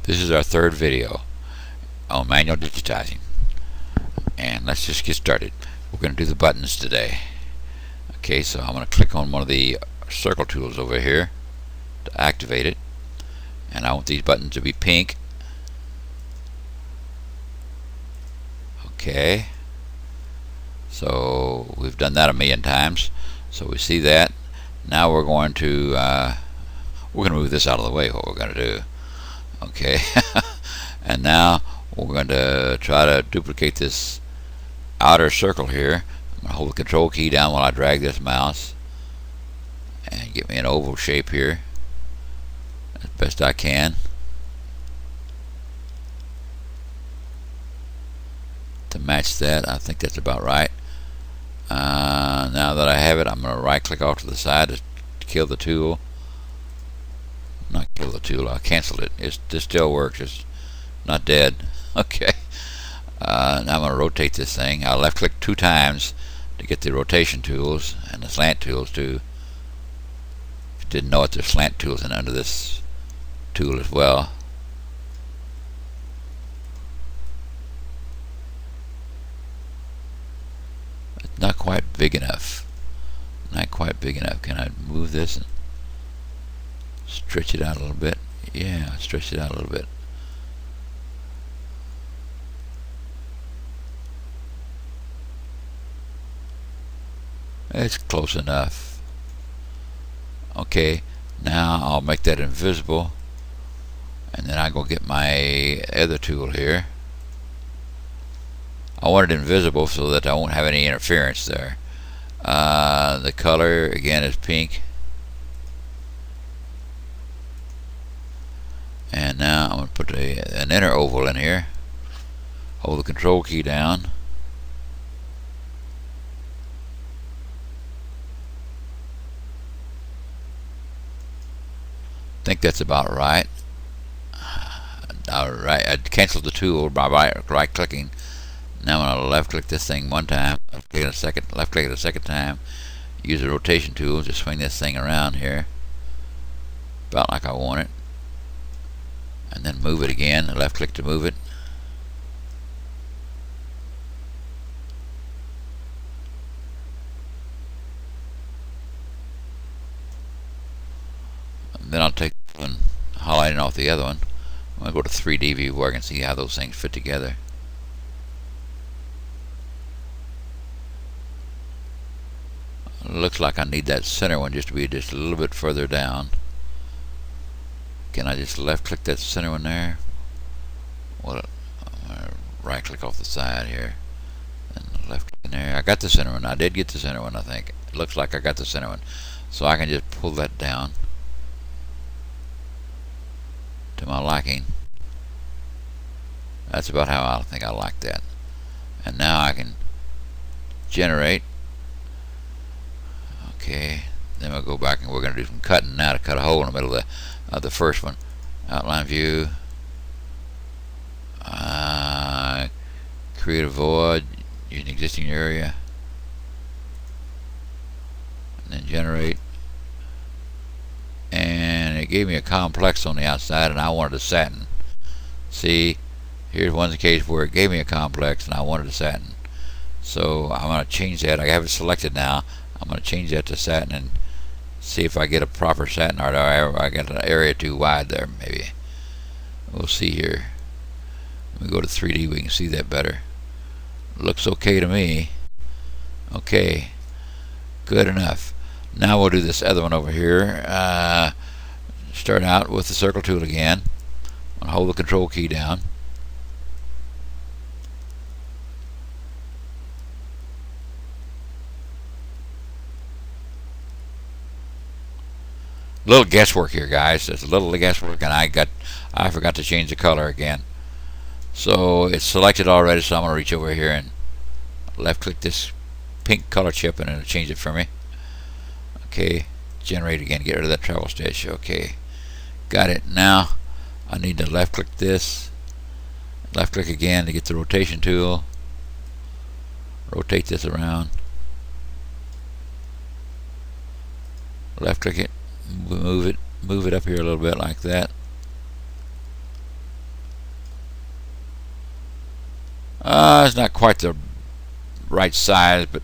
This is our third video on manual digitizing, and let's just get started. We're going to do the buttons today. Okay, so I'm going to click on one of the circle tools over here to activate it, and I want these buttons to be pink. Okay, so we've done that a million times, so we see that. Now we're going to move this out of the way, what we're going to do. Okay, and now we're going to try to duplicate this outer circle here. I'm going to hold the control key down while I drag this mouse and get me an oval shape here as best I can. To match that, I think that's about right. Now that I have it, I'm going to right click off to the side to kill the tool. Not kill the tool, I canceled it. This still works, it's not dead. Okay. Now I'm going to rotate this thing. I'll left click 2 times to get the rotation tools and the slant tools too. If you didn't know it, there's slant tools in under this tool as well. It's not quite big enough. Not quite big enough. Can I move this and stretch it out a little bit? Yeah, stretch it out a little bit. It's close enough. Okay, now I'll make that invisible, and then I go get my other tool here. I want it invisible so that I won't have any interference there. The color again is pink. And now I'm going to put an inner oval in here. Hold the control key down. I think that's about right. Alright, I canceled the tool by right clicking. Now I'm going to left click this thing one time, left click it a second time, use the rotation tool to swing this thing around here about like I want it, and then move it again, left click to move it. And then I'll take one, highlighting off the other one. I'm going to go to 3D view where I can see how those things fit together. Looks like I need that center one just to be just a little bit further down. Can I just left click that center one there? Well, I'm going to right click off the side here and left click in there. I got the center one. I did get the center one, I think. It looks like I got the center one. So I can just pull that down to my liking. That's about how I think I like that. And now I can generate. Okay, then we'll go back and we're going to do some cutting now to cut a hole in the middle of the first one. Outline view, create a void, use an existing area, and then generate. And it gave me a complex on the outside, and I wanted a satin. See, here's one case where it gave me a complex and I wanted a satin. So I'm going to change that. I have it selected now. I'm going to change that to satin and see if I get a proper satin, or I get an area too wide there maybe. We'll see here. Let me go to 3D, we can see that better. Looks okay to me. Okay, good enough. Now we'll do this other one over here. Start out with the circle tool again. I'll hold the control key down. Little guesswork here, guys. There's a little guesswork, and I forgot to change the color again. So it's selected already, so I'm going to reach over here and left click this pink color chip, and it'll change it for me. Okay, generate again, get rid of that travel stitch. Okay, got it. Now I need to left click this, left click again to get the rotation tool, rotate this around, left click it, move it up here a little bit like that, It's not quite the right size, but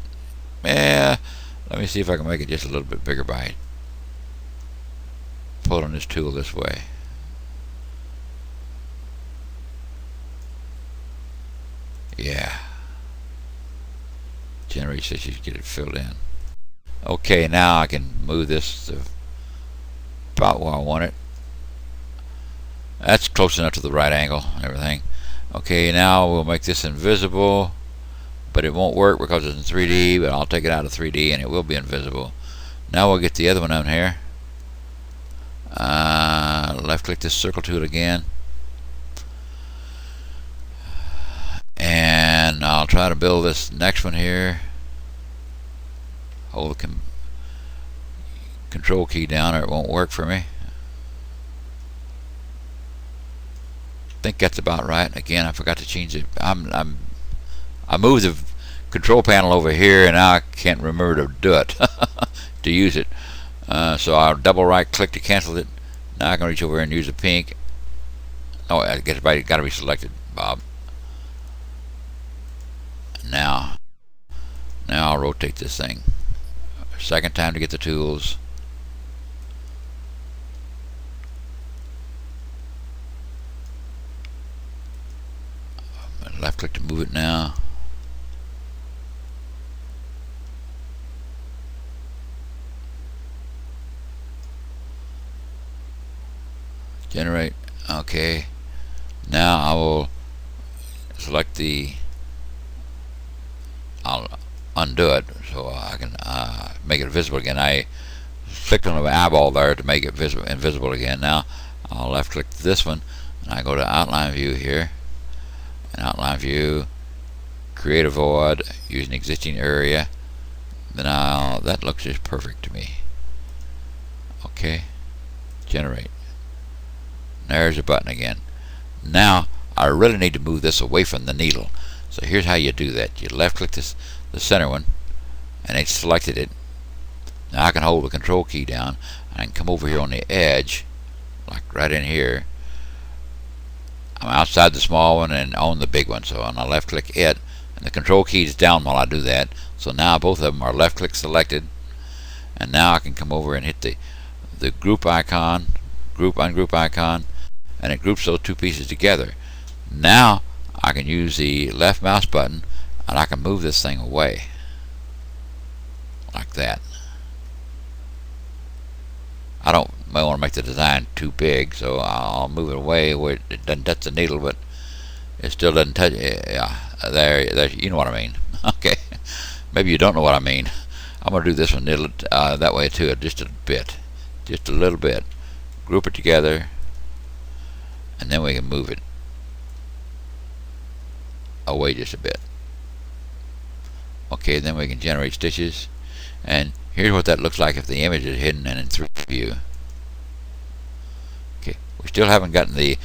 let me see if I can make it just a little bit bigger by pulling this tool this way. Yeah. Generate stitches, get it filled in. Okay, now I can move this to about where I want it. That's close enough to the right angle and everything. Okay, now we'll make this invisible, but it won't work because it's in 3D, but I'll take it out of 3D and it will be invisible. Now we'll get the other one on here. Left click this circle tool again, and I'll try to build this next one here. Hold the control key down or it won't work for me. I think that's about right. Again, I forgot to change it. I moved the control panel over here and now I can't remember to do it to use it. So I'll double right click to cancel it. Now I can reach over and use the pink. Oh, I guess it's got to be selected, Bob. Now I'll rotate this thing. Second time to get the tools. Left click to move it now. Generate. Okay. Now I will select I'll undo it so I can make it visible again. I clicked on the eyeball there to make it invisible again. Now I'll left click this one and I go to outline view here, and outline view, create a void using existing area. Then that looks just perfect to me. Okay, generate. There's a button again. Now I really need to move this away from the needle. So here's how you do that. You left click the center one and it's selected it. Now I can hold the control key down. I can come over here on the edge, like right in here. I'm outside the small one and on the big one. So I left click it, and the control key is down while I do that. So now both of them are left click selected. And now I can come over and hit the group icon, ungroup icon, and it groups those two pieces together. Now I can use the left mouse button and I can move this thing away like that. I don't want to make the design too big, so I'll move it away where it doesn't touch the needle, but it still doesn't touch it. Yeah, there, you know what I mean. Okay, maybe you don't know what I mean. I'm going to do this one that way too, just a little bit. Group it together, and then we can move it away just a bit. Okay, then we can generate stitches, and here's what that looks like if the image is hidden and in 3D view. Okay, we still haven't gotten the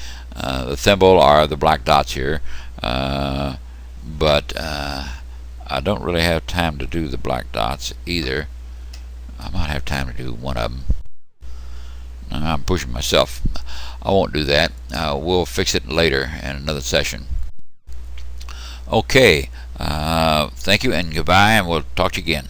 thimble or the black dots here, but I don't really have time to do the black dots either. I might have time to do one of them. I'm pushing myself. I won't do that. We'll fix it later in another session. Okay, thank you and goodbye, and we'll talk to you again.